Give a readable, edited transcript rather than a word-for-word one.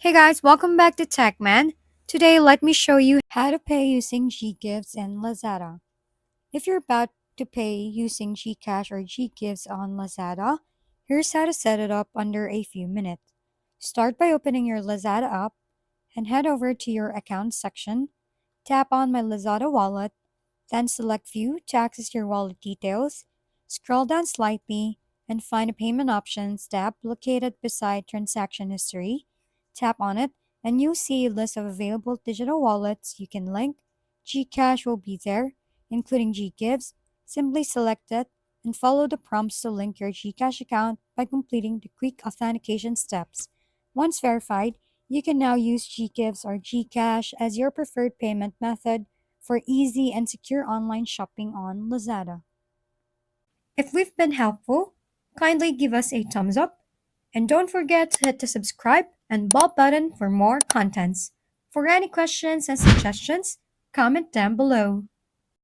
Hey guys, welcome back to TechMan. Today, let me show you how to pay using GGives and Lazada. If you're about to pay using GCash or GGives on Lazada, here's how to set it up under a few minutes. Start by opening your Lazada app and head over to your account section. Tap on My Lazada Wallet, then select View to access your wallet details. Scroll down slightly and find a Payment Options tab located beside Transaction History. Tap on it, and you'll see a list of available digital wallets you can link. GCash will be there, including GGives. Simply select it and follow the prompts to link your GCash account by completing the quick authentication steps. Once verified, you can now use GGives or GCash as your preferred payment method for easy and secure online shopping on Lazada. If we've been helpful, kindly give us a thumbs up and don't forget to hit the subscribe and bell button for more contents. For any questions and suggestions, comment down below.